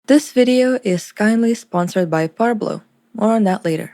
This video is kindly sponsored by Parblo. More on that later.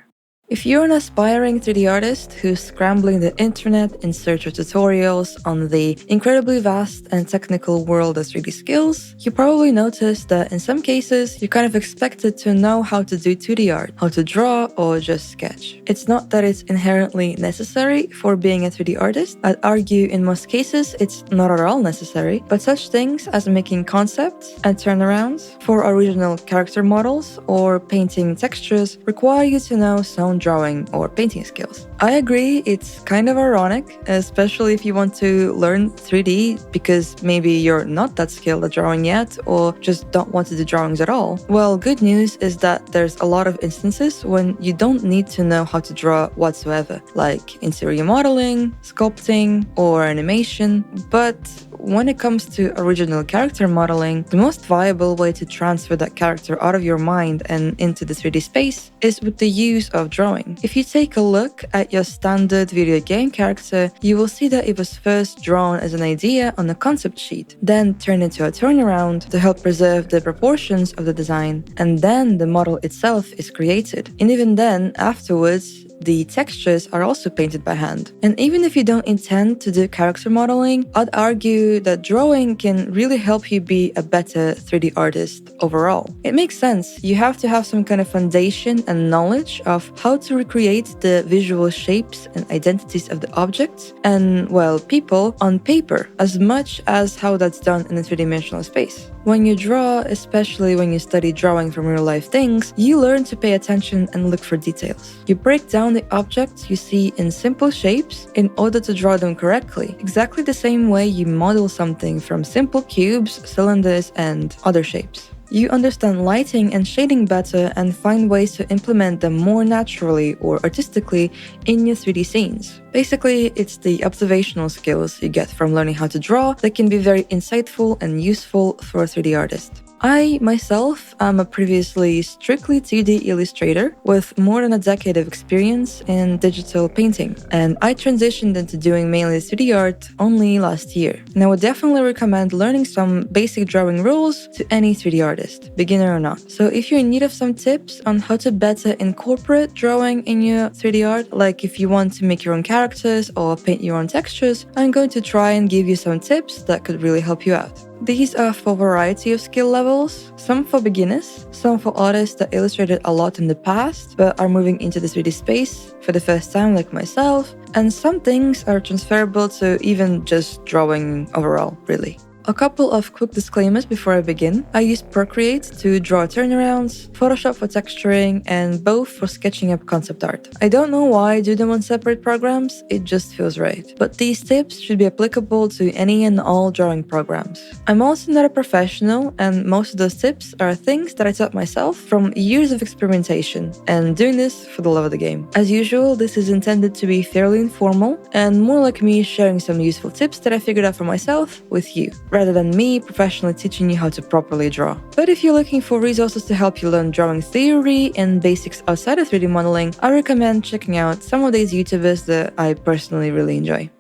If you're an aspiring 3D artist who's scrambling the internet in search of tutorials on the incredibly vast and technical world of 3D skills, you probably noticed that in some cases, you're kind of expected to know how to do 2D art, how to draw, or just sketch. It's not that it's inherently necessary for being a 3D artist. I'd argue in most cases, it's not at all necessary, but such things as making concepts and turnarounds for original character models or painting textures require you to know some drawing or painting skills. I agree, it's kind of ironic, especially if you want to learn 3D because maybe you're not that skilled at drawing yet or just don't want to do drawings at all. Well, good news is that there's a lot of instances when you don't need to know how to draw whatsoever, like interior modeling, sculpting, or animation, but when it comes to original character modeling, the most viable way to transfer that character out of your mind and into the 3D space is with the use of drawing. If you take a look at your standard video game character, you will see that it was first drawn as an idea on a concept sheet, then turned into a turnaround to help preserve the proportions of the design, and then the model itself is created. And even then, afterwards, the textures are also painted by hand. And even if you don't intend to do character modeling, I'd argue that drawing can really help you be a better 3D artist overall. It makes sense. You have to have some kind of foundation and knowledge of how to recreate the visual shapes and identities of the objects and, well, people on paper, as much as how that's done in a three-dimensional space. When you draw, especially when you study drawing from real-life things, you learn to pay attention and look for details. You break down the objects you see in simple shapes in order to draw them correctly, exactly the same way you model something from simple cubes, cylinders, and other shapes. You understand lighting and shading better and find ways to implement them more naturally or artistically in your 3D scenes. Basically, it's the observational skills you get from learning how to draw that can be very insightful and useful for a 3D artist. I, myself, am a previously strictly 2D illustrator with more than a decade of experience in digital painting, and I transitioned into doing mainly 3D art only last year. And I would definitely recommend learning some basic drawing rules to any 3D artist, beginner or not. So if you're in need of some tips on how to better incorporate drawing in your 3D art, like if you want to make your own characters or paint your own textures, I'm going to try and give you some tips that could really help you out. These are for a variety of skill levels, some for beginners, some for artists that illustrated a lot in the past but are moving into the 3D space for the first time like myself, and some things are transferable to even just drawing overall, really. A couple of quick disclaimers before I begin. I use Procreate to draw turnarounds, Photoshop for texturing, and both for sketching up concept art. I don't know why I do them on separate programs, it just feels right. But these tips should be applicable to any and all drawing programs. I'm also not a professional, and most of those tips are things that I taught myself from years of experimentation, and doing this for the love of the game. As usual, this is intended to be fairly informal, and more like me sharing some useful tips that I figured out for myself with you, rather than me professionally teaching you how to properly draw. But if you're looking for resources to help you learn drawing theory and basics outside of 3D modeling, I recommend checking out some of these YouTubers that I personally really enjoy.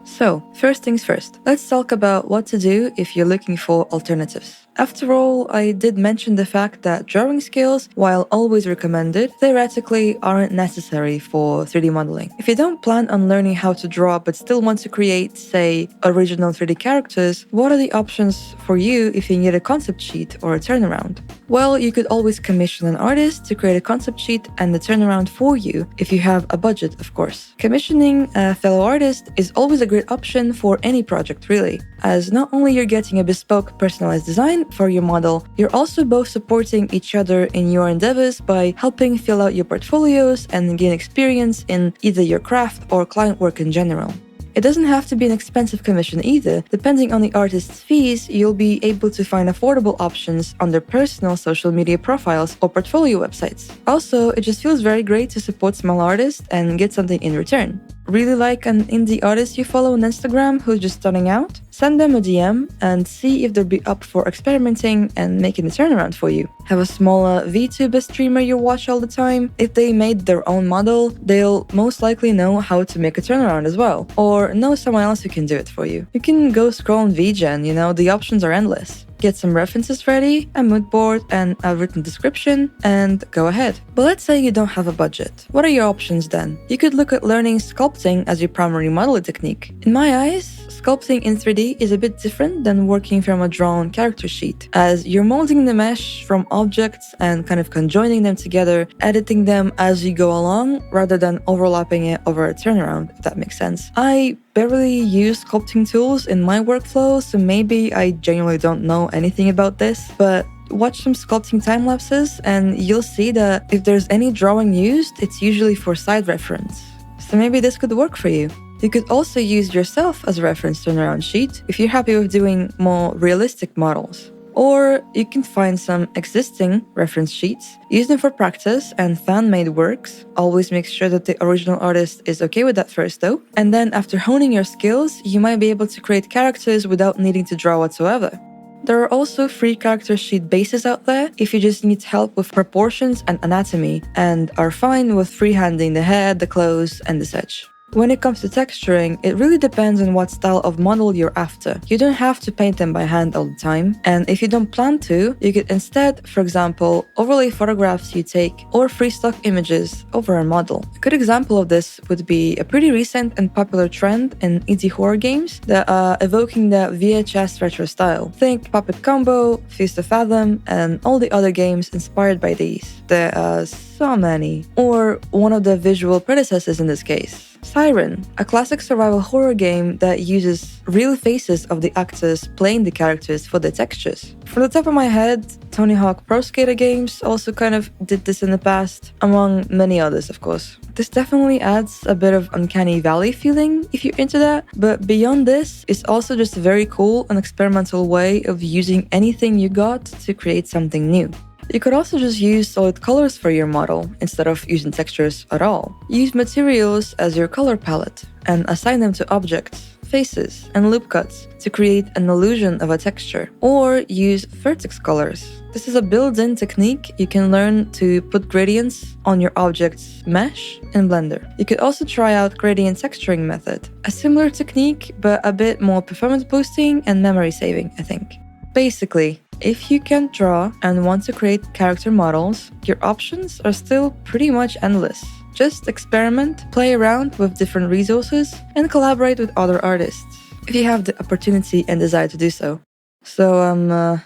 So, first things first, let's talk about what to do if you're looking for alternatives. After all, I did mention the fact that drawing skills, while always recommended, theoretically aren't necessary for 3D modeling. If you don't plan on learning how to draw but still want to create, say, original 3D characters, what are the options for you if you need a concept sheet or a turnaround? Well, you could always commission an artist to create a concept sheet and the turnaround for you, if you have a budget, of course. Commissioning a fellow artist is always a great option for any project, really, as not only you're getting a bespoke personalized design for your model, you're also both supporting each other in your endeavors by helping fill out your portfolios and gain experience in either your craft or client work in general. It doesn't have to be an expensive commission either. Depending on the artist's fees, you'll be able to find affordable options on their personal social media profiles or portfolio websites. Also, it just feels very great to support small artists and get something in return. Really like an indie artist you follow on Instagram who's just starting out? Send them a DM and see if they'll be up for experimenting and making a turnaround for you. Have a smaller VTuber streamer you watch all the time? If they made their own model, they'll most likely know how to make a turnaround as well, or know someone else who can do it for you. You can go scroll on VGen, the options are endless. get some references ready, a mood board, and a written description, and go ahead. But let's say you don't have a budget. What are your options then? You could look at learning sculpting as your primary modeling technique. In my eyes, sculpting in 3D is a bit different than working from a drawn character sheet, as you're molding the mesh from objects and kind of conjoining them together, editing them as you go along, rather than overlapping it over a turnaround, if that makes sense. I barely use sculpting tools in my workflow, so maybe I genuinely don't know anything about this, but watch some sculpting time lapses and you'll see that if there's any drawing used, it's usually for side reference. So maybe this could work for you. You could also use yourself as a reference turnaround sheet if you're happy with doing more realistic models. Or you can find some existing reference sheets, use them for practice and fan-made works. Always make sure that the original artist is okay with that first though. And then after honing your skills, you might be able to create characters without needing to draw whatsoever. There are also free character sheet bases out there if you just need help with proportions and anatomy and are fine with freehanding the head, the clothes, and the such. When it comes to texturing, it really depends on what style of model you're after. You don't have to paint them by hand all the time, and if you don't plan to, you could instead, for example, overlay photographs you take or free stock images over a model. A good example of this would be a pretty recent and popular trend in indie horror games that are evoking the VHS retro style. Think Puppet Combo, Feast of Fathom, and all the other games inspired by these. There are so many. Or one of the visual predecessors in this case. Siren, a classic survival horror game that uses real faces of the actors playing the characters for the textures. From the top of my head, Tony Hawk Pro Skater games also kind of did this in the past, among many others, of course. This definitely adds a bit of uncanny valley feeling if you're into that, but beyond this, it's also just a very cool and experimental way of using anything you got to create something new. You could also just use solid colors for your model instead of using textures at all. Use materials as your color palette and assign them to objects, faces, and loop cuts to create an illusion of a texture. Or use vertex colors. This is a built-in technique you can learn to put gradients on your object's mesh in Blender. You could also try out gradient texturing method, a similar technique but a bit more performance boosting and memory saving, I think. Basically, if you can draw and want to create character models, your options are still pretty much endless. Just experiment, play around with different resources, and collaborate with other artists, if you have the opportunity and desire to do so. So,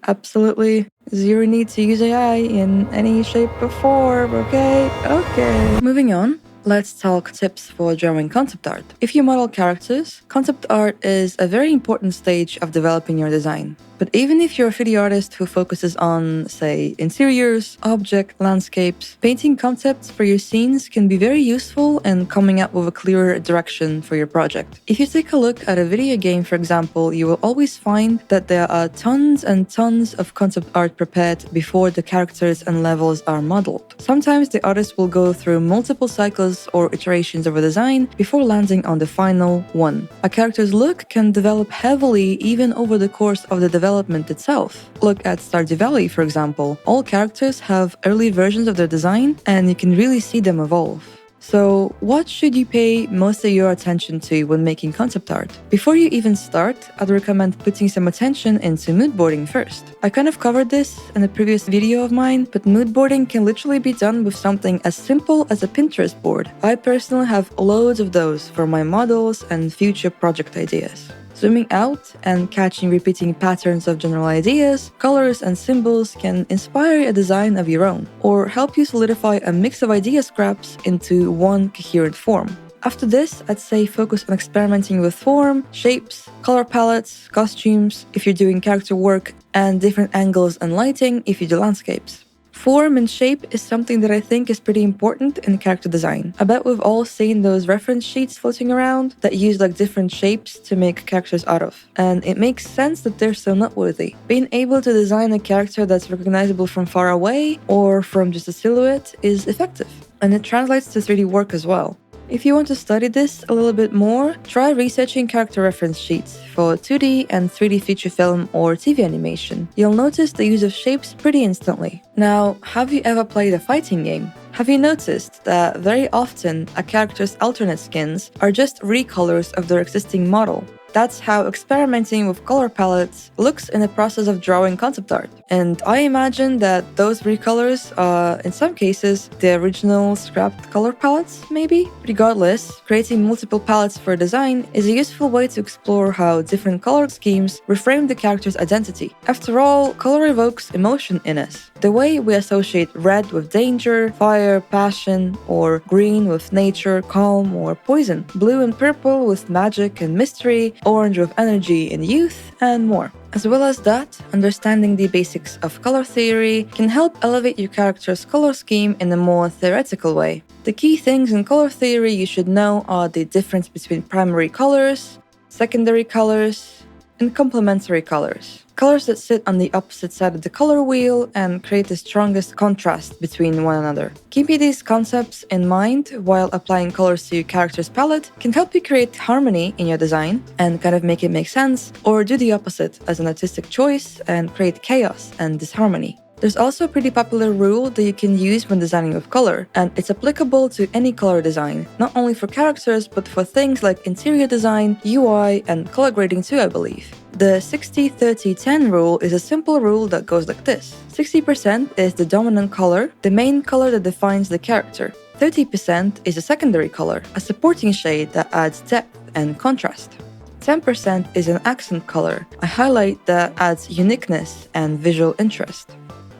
absolutely zero need to use AI in any shape or form, okay? Okay. Moving on. Let's talk tips for drawing concept art. If you model characters, concept art is a very important stage of developing your design. But even if you're a 3D artist who focuses on, say, interiors, object, landscapes, painting concepts for your scenes can be very useful in coming up with a clearer direction for your project. If you take a look at a video game, for example, you will always find that there are tons and tons of concept art prepared before the characters and levels are modeled. Sometimes the artist will go through multiple cycles or iterations of a design before landing on the final one. A character's look can develop heavily even over the course of the development itself. Look at Stardew Valley, for example. All characters have early versions of their design, and you can really see them evolve. So, what should you pay most of your attention to when making concept art? Before you even start, I'd recommend putting some attention into mood boarding first. I kind of covered this in a previous video of mine, but mood boarding can literally be done with something as simple as a Pinterest board. I personally have loads of those for my models and future project ideas. Zooming out and catching repeating patterns of general ideas, colors, and symbols can inspire a design of your own, or help you solidify a mix of idea scraps into one coherent form. After this, I'd say focus on experimenting with form, shapes, color palettes, costumes if you're doing character work, and different angles and lighting if you do landscapes. Form and shape is something that I think is pretty important in character design. I bet we've all seen those reference sheets floating around that use like different shapes to make characters out of. And it makes sense that they're so noteworthy. Being able to design a character that's recognizable from far away or from just a silhouette is effective. And it translates to 3D work as well. If you want to study this a little bit more, try researching character reference sheets for 2D and 3D feature film or TV animation. You'll notice the use of shapes pretty instantly. Now, have you ever played a fighting game? Have you noticed that very often a character's alternate skins are just recolors of their existing model? That's how experimenting with color palettes looks in the process of drawing concept art. And I imagine that those recolors are, in some cases, the original scrapped color palettes, maybe? Regardless, creating multiple palettes for design is a useful way to explore how different color schemes reframe the character's identity. After all, color evokes emotion in us. The way we associate red with danger, fire, passion, or green with nature, calm, or poison, blue and purple with magic and mystery, orange with energy and youth, and more. As well as that, understanding the basics of color theory can help elevate your character's color scheme in a more theoretical way. The key things in color theory you should know are the difference between primary colors, secondary colors, and complementary colors. Colors that sit on the opposite side of the color wheel and create the strongest contrast between one another. Keeping these concepts in mind while applying colors to your character's palette can help you create harmony in your design and kind of make it make sense, or do the opposite as an artistic choice and create chaos and disharmony. There's also a pretty popular rule that you can use when designing with color, and it's applicable to any color design, not only for characters but for things like interior design, UI, and color grading too, I believe. The 60-30-10 rule is a simple rule that goes like this. 60% is the dominant color, the main color that defines the character. 30% is a secondary color, a supporting shade that adds depth and contrast. 10% is an accent color, a highlight that adds uniqueness and visual interest.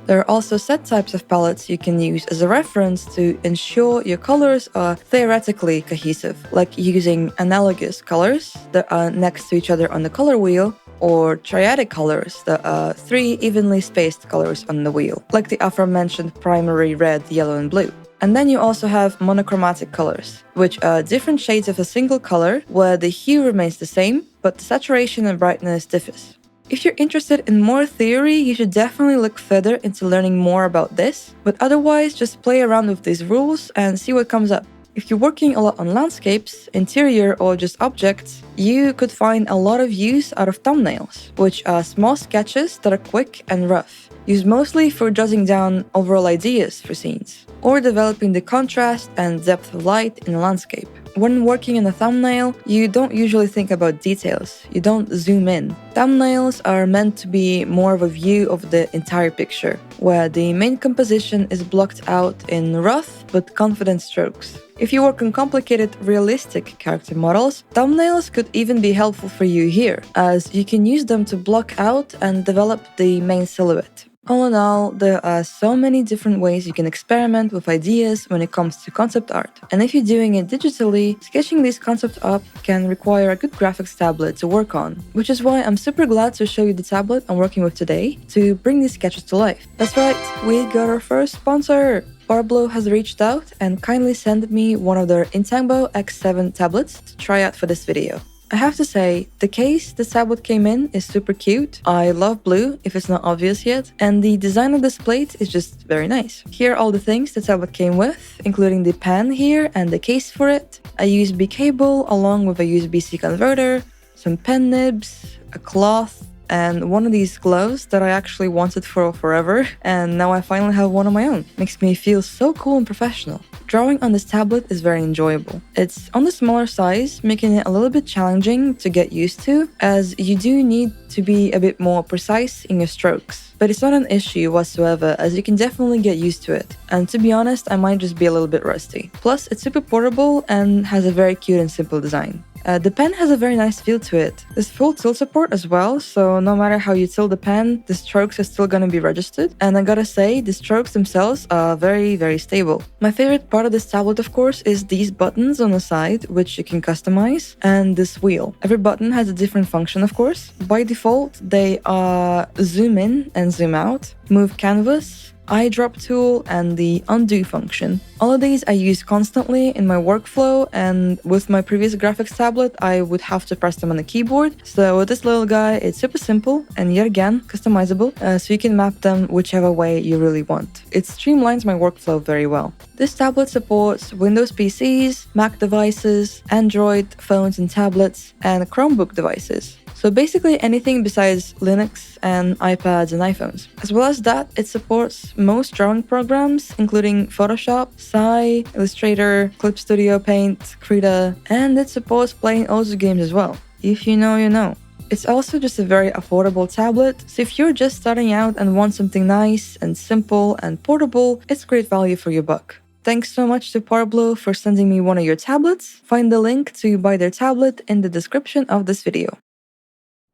There are also set types of palettes you can use as a reference to ensure your colors are theoretically cohesive, like using analogous colors that are next to each other on the color wheel, or triadic colors that are 3 evenly spaced colors on the wheel, like the aforementioned primary red, yellow, and blue. And then you also have monochromatic colors, which are different shades of a single color where the hue remains the same, but the saturation and brightness differs. If you're interested in more theory, you should definitely look further into learning more about this, but otherwise just play around with these rules and see what comes up. If you're working a lot on landscapes, interior, or just objects, you could find a lot of use out of thumbnails, which are small sketches that are quick and rough, used mostly for jotting down overall ideas for scenes, or developing the contrast and depth of light in a landscape. When working on a thumbnail, you don't usually think about details. You don't zoom in. Thumbnails are meant to be more of a view of the entire picture, where the main composition is blocked out in rough but confident strokes. If you work on complicated, realistic character models, thumbnails could even be helpful for you here, as you can use them to block out and develop the main silhouette. All in all, there are so many different ways you can experiment with ideas when it comes to concept art. And if you're doing it digitally, sketching these concepts up can require a good graphics tablet to work on, which is why I'm super glad to show you the tablet I'm working with today to bring these sketches to life. That's right, we got our first sponsor! Parblo has reached out and kindly sent me one of their Intangbo X7 tablets to try out for this video. I have to say, the case this tablet came in is super cute. I love blue, if it's not obvious yet, and the design of this plate is just very nice. Here are all the things the tablet came with, including the pen here and the case for it, a USB cable along with a USB-C converter, some pen nibs, a cloth, and one of these gloves that I actually wanted for forever, and now I finally have one of my own. Makes me feel so cool and professional. Drawing on this tablet is very enjoyable. It's on the smaller size, making it a little bit challenging to get used to, as you do need to be a bit more precise in your strokes. But it's not an issue whatsoever, as you can definitely get used to it. And to be honest, I might just be a little bit rusty. Plus, it's super portable and has a very cute and simple design. The pen has a very nice feel to it. There's full tilt support as well, so no matter how you tilt the pen, the strokes are still gonna be registered. And I gotta say, the strokes themselves are very, very stable. My favorite part of this tablet, of course, is these buttons on the side, which you can customize, and this wheel. Every button has a different function, of course. By default, they are zoom in and zoom out, move canvas, eyedrop tool, and the undo function. All of these I use constantly in my workflow, and with my previous graphics tablet, I would have to press them on the keyboard. So with this little guy, it's super simple and yet again customizable, so you can map them whichever way you really want. It streamlines my workflow very well. This tablet supports Windows PCs, Mac devices, Android phones and tablets, and Chromebook devices. So basically anything besides Linux and iPads and iPhones. As well as that, it supports most drawing programs, including Photoshop, Sai, Illustrator, Clip Studio Paint, Krita, and it supports playing audio games as well. If you know, you know. It's also just a very affordable tablet, so if you're just starting out and want something nice and simple and portable, it's great value for your buck. Thanks so much to Parblo for sending me one of your tablets. Find the link to buy their tablet in the description of this video.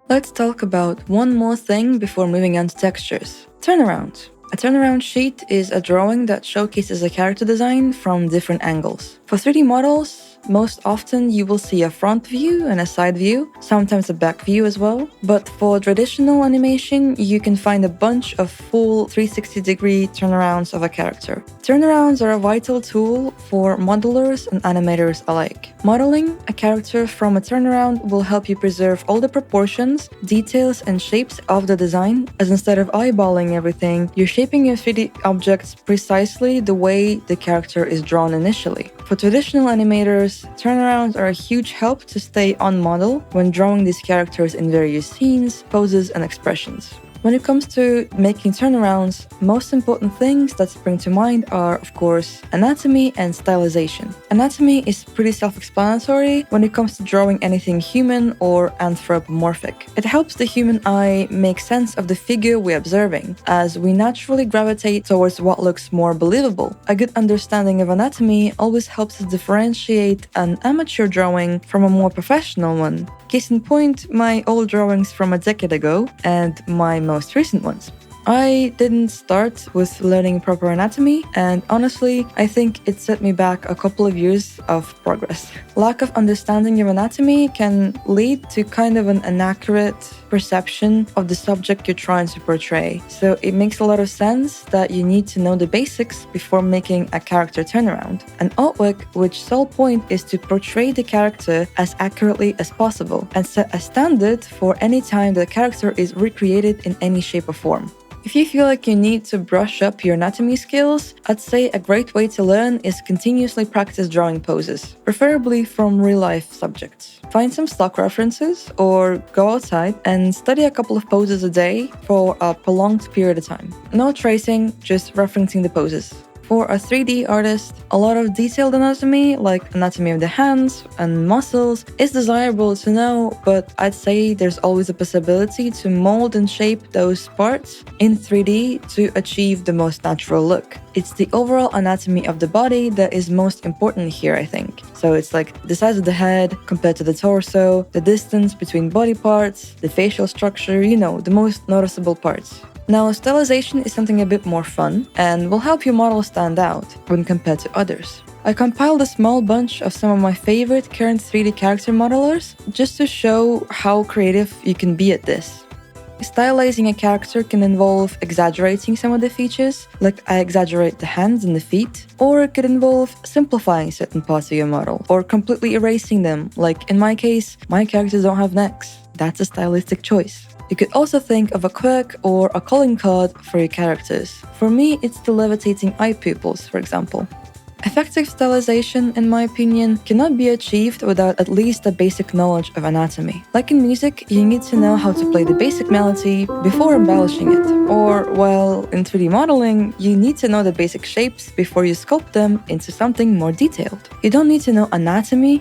Let's talk about one more thing before moving on to textures. Turnaround. A turnaround sheet is a drawing that showcases a character design from different angles. For 3D models, most often you will see a front view and a side view, sometimes a back view as well. But for traditional animation, you can find a bunch of full 360-degree turnarounds of a character. Turnarounds are a vital tool for modelers and animators alike. Modeling a character from a turnaround will help you preserve all the proportions, details, and shapes of the design, as instead of eyeballing everything, you're shaping your 3D objects precisely the way the character is drawn initially. For traditional animators, turnarounds are a huge help to stay on model when drawing these characters in various scenes, poses, and expressions. When it comes to making turnarounds, most important things that spring to mind are, of course, anatomy and stylization. Anatomy is pretty self-explanatory when it comes to drawing anything human or anthropomorphic. It helps the human eye make sense of the figure we're observing, as we naturally gravitate towards what looks more believable. A good understanding of anatomy always helps us differentiate an amateur drawing from a more professional one. Case in point, my old drawings from a decade ago and my most recent ones. I didn't start with learning proper anatomy, and honestly, I think it set me back a couple of years of progress. Lack of understanding of anatomy can lead to kind of an inaccurate perception of the subject you're trying to portray. So it makes a lot of sense that you need to know the basics before making a character turnaround. An artwork which sole point is to portray the character as accurately as possible and set a standard for any time the character is recreated in any shape or form. If you feel like you need to brush up your anatomy skills, I'd say a great way to learn is continuously practice drawing poses, preferably from real-life subjects. Find some stock references or go outside and study a couple of poses a day for a prolonged period of time. No tracing, just referencing the poses. For a 3D artist, a lot of detailed anatomy, like anatomy of the hands and muscles, is desirable to know, but I'd say there's always a possibility to mold and shape those parts in 3D to achieve the most natural look. It's the overall anatomy of the body that is most important here, I think. So it's like the size of the head compared to the torso, the distance between body parts, the facial structure, the most noticeable parts. Now, stylization is something a bit more fun and will help your model stand out when compared to others. I compiled a small bunch of some of my favorite current 3D character modelers just to show how creative you can be at this. Stylizing a character can involve exaggerating some of the features, like I exaggerate the hands and the feet, or it could involve simplifying certain parts of your model, or completely erasing them, like in my case, my characters don't have necks. That's a stylistic choice. You could also think of a quirk or a calling card for your characters. For me, it's the levitating eye pupils, for example. Effective stylization, in my opinion, cannot be achieved without at least a basic knowledge of anatomy. Like in music, you need to know how to play the basic melody before embellishing it. Or, well, in 3D modeling, you need to know the basic shapes before you sculpt them into something more detailed. You don't need to know anatomy,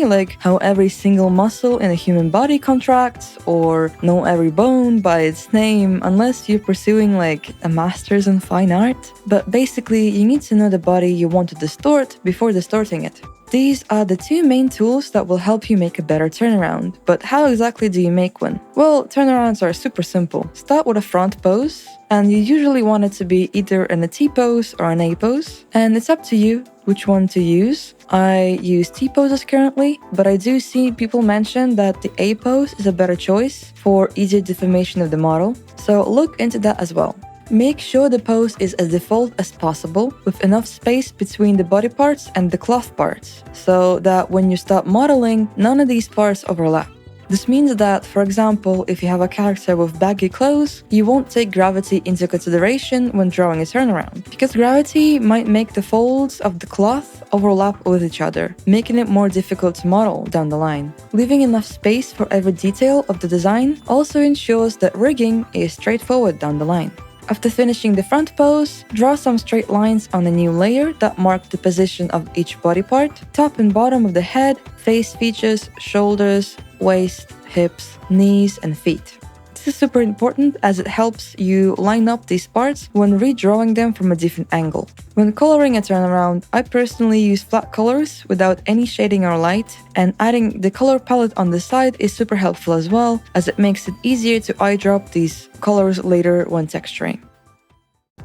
like how every single muscle in a human body contracts, or know every bone by its name, unless you're pursuing like a master's in fine art. But basically, you need to know the body you want to distort before distorting it. These are the two main tools that will help you make a better turnaround. But how exactly do you make one? Well, turnarounds are super simple. Start with a front pose, and you usually want it to be either in a T pose or an A pose, and it's up to you which one to use. I use T poses currently, but I do see people mention that the A pose is a better choice for easier deformation of the model, so look into that as well. Make sure the pose is as default as possible, with enough space between the body parts and the cloth parts, so that when you start modeling, none of these parts overlap. This means that, for example, if you have a character with baggy clothes, you won't take gravity into consideration when drawing a turnaround, because gravity might make the folds of the cloth overlap with each other, making it more difficult to model down the line. Leaving enough space for every detail of the design also ensures that rigging is straightforward down the line. After finishing the front pose, draw some straight lines on a new layer that mark the position of each body part, top and bottom of the head, face features, shoulders, waist, hips, knees, and feet. This is super important as it helps you line up these parts when redrawing them from a different angle. When coloring a turnaround, I personally use flat colors without any shading or light, and adding the color palette on the side is super helpful as well, as it makes it easier to eyedrop these colors later when texturing.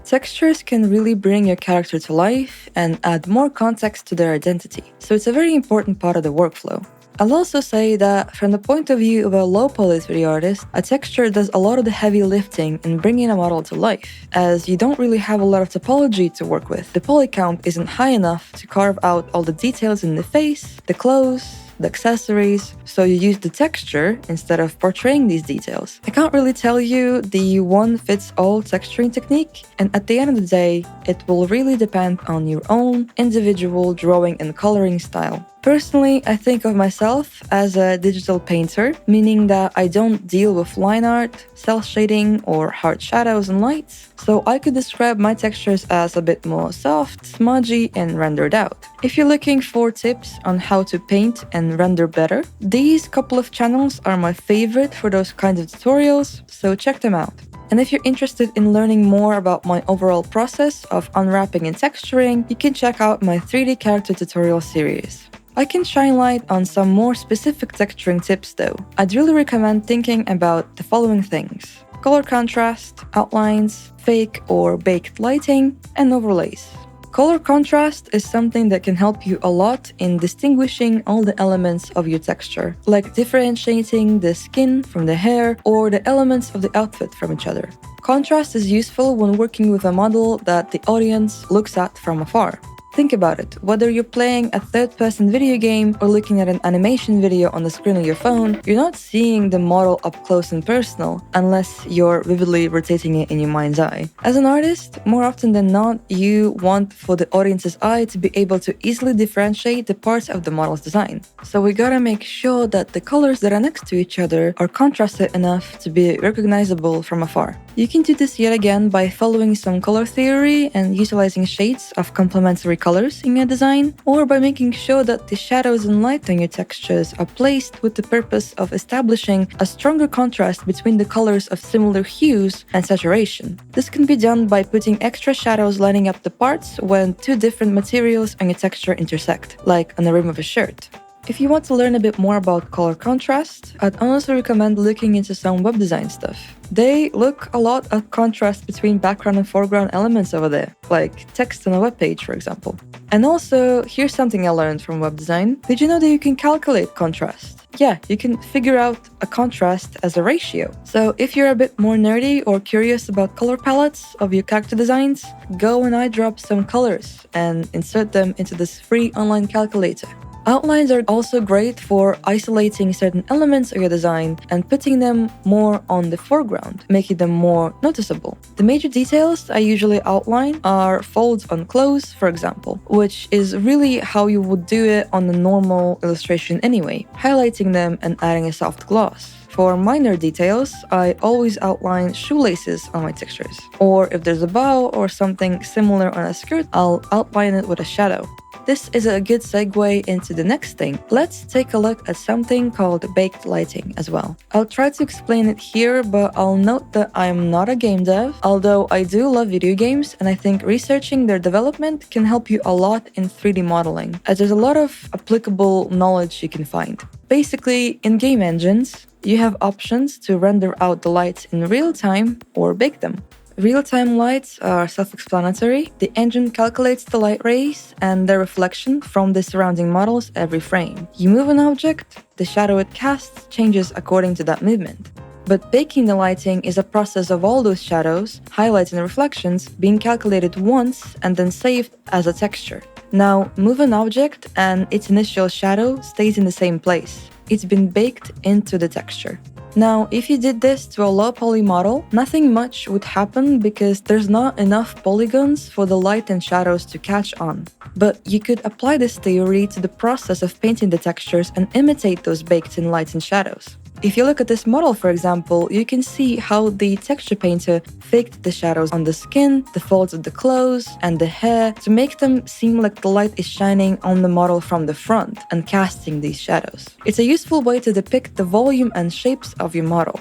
Textures can really bring your character to life and add more context to their identity, so it's a very important part of the workflow. I'll also say that from the point of view of a low-poly 3D artist, a texture does a lot of the heavy lifting in bringing a model to life, as you don't really have a lot of topology to work with. The poly count isn't high enough to carve out all the details in the face, the clothes, the accessories, so you use the texture instead of portraying these details. I can't really tell you the one-fits-all texturing technique, and at the end of the day, it will really depend on your own individual drawing and coloring style. Personally, I think of myself as a digital painter, meaning that I don't deal with line art, cell shading, or hard shadows and lights, so I could describe my textures as a bit more soft, smudgy, and rendered out. If you're looking for tips on how to paint and render better, these couple of channels are my favorite for those kinds of tutorials, so check them out. And if you're interested in learning more about my overall process of unwrapping and texturing, you can check out my 3D character tutorial series. I can shine light on some more specific texturing tips though. I'd really recommend thinking about the following things: color contrast, outlines, fake or baked lighting, and overlays. Color contrast is something that can help you a lot in distinguishing all the elements of your texture, like differentiating the skin from the hair or the elements of the outfit from each other. Contrast is useful when working with a model that the audience looks at from afar. Think about it, whether you're playing a third-person video game or looking at an animation video on the screen of your phone, you're not seeing the model up close and personal unless you're vividly rotating it in your mind's eye. As an artist, more often than not, you want for the audience's eye to be able to easily differentiate the parts of the model's design. So we gotta make sure that the colors that are next to each other are contrasted enough to be recognizable from afar. You can do this yet again by following some color theory and utilizing shades of complementary colors in your design, or by making sure that the shadows and light on your textures are placed with the purpose of establishing a stronger contrast between the colors of similar hues and saturation. This can be done by putting extra shadows lining up the parts when two different materials on your texture intersect, like on the rim of a shirt. If you want to learn a bit more about color contrast, I'd honestly recommend looking into some web design stuff. They look a lot at contrast between background and foreground elements over there, like text on a web page, for example. And also, here's something I learned from web design. Did you know that you can calculate contrast? Yeah, you can figure out a contrast as a ratio. So if you're a bit more nerdy or curious about color palettes of your character designs, go and eyedrop some colors and insert them into this free online calculator. Outlines are also great for isolating certain elements of your design and putting them more on the foreground, making them more noticeable. The major details I usually outline are folds on clothes, for example, which is really how you would do it on a normal illustration anyway, highlighting them and adding a soft gloss. For minor details, I always outline shoelaces on my textures. Or if there's a bow or something similar on a skirt, I'll outline it with a shadow. This is a good segue into the next thing. Let's take a look at something called baked lighting as well. I'll try to explain it here, but I'll note that I'm not a game dev, although I do love video games, and I think researching their development can help you a lot in 3D modeling, as there's a lot of applicable knowledge you can find. Basically, in game engines, you have options to render out the lights in real time or bake them. Real-time lights are self-explanatory. The engine calculates the light rays and their reflection from the surrounding models every frame. You move an object, the shadow it casts changes according to that movement. But baking the lighting is a process of all those shadows, highlights and reflections being calculated once and then saved as a texture. Now, move an object and its initial shadow stays in the same place. It's been baked into the texture. Now, if you did this to a low poly model, nothing much would happen because there's not enough polygons for the light and shadows to catch on. But you could apply this theory to the process of painting the textures and imitate those baked-in lights and shadows. If you look at this model, for example, you can see how the texture painter faked the shadows on the skin, the folds of the clothes, and the hair to make them seem like the light is shining on the model from the front and casting these shadows. It's a useful way to depict the volume and shapes of your model.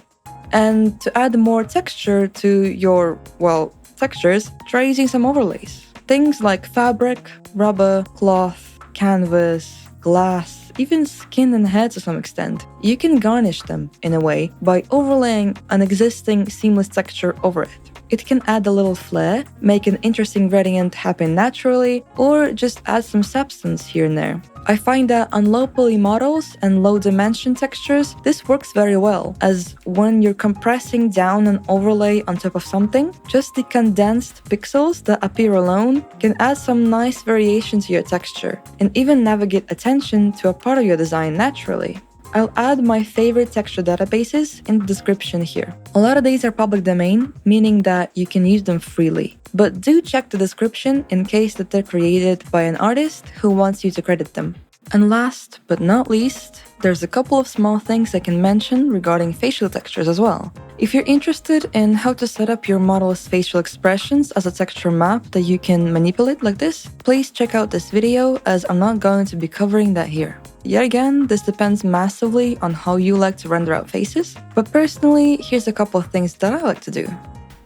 And to add more texture to your, well, textures, try using some overlays. Things like fabric, rubber, cloth, canvas, glass, even skin and hair to some extent. You can garnish them, in a way, by overlaying an existing seamless texture over it. It can add a little flair, make an interesting gradient happen naturally, or just add some substance here and there. I find that on low poly models and low dimension textures, this works very well, as when you're compressing down an overlay on top of something, just the condensed pixels that appear alone can add some nice variation to your texture, and even navigate attention to a part of your design naturally. I'll add my favorite texture databases in the description here. A lot of these are public domain, meaning that you can use them freely. But do check the description in case that they're created by an artist who wants you to credit them. And last but not least, there's a couple of small things I can mention regarding facial textures as well. If you're interested in how to set up your model's facial expressions as a texture map that you can manipulate like this, please check out this video, as I'm not going to be covering that here. Yet again, this depends massively on how you like to render out faces, but personally, here's a couple of things that I like to do.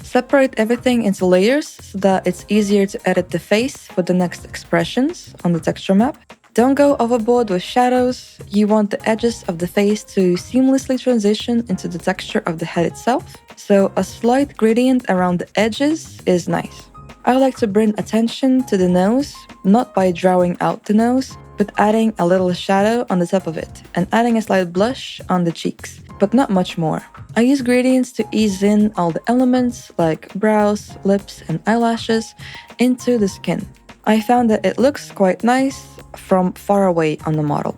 Separate everything into layers so that it's easier to edit the face with the next expressions on the texture map. Don't go overboard with shadows. You want the edges of the face to seamlessly transition into the texture of the head itself, so a slight gradient around the edges is nice. I like to bring attention to the nose, not by drawing out the nose, but adding a little shadow on the top of it, and adding a slight blush on the cheeks, but not much more. I use gradients to ease in all the elements like brows, lips, and eyelashes into the skin. I found that it looks quite nice from far away on the model.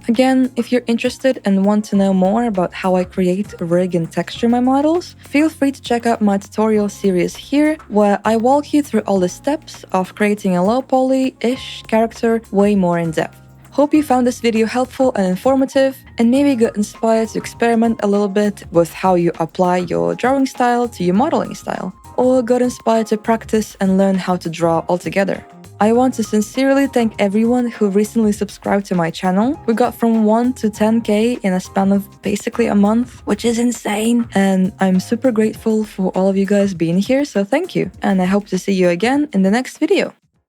Again, if you're interested and want to know more about how I create, rig, and texture my models, feel free to check out my tutorial series here, where I walk you through all the steps of creating a low poly-ish character way more in depth. Hope you found this video helpful and informative, and maybe got inspired to experiment a little bit with how you apply your drawing style to your modeling style, or got inspired to practice and learn how to draw altogether. I want to sincerely thank everyone who recently subscribed to my channel. We got from 1 to 10k in a span of basically a month, which is insane. And I'm super grateful for all of you guys being here, so thank you. And I hope to see you again in the next video.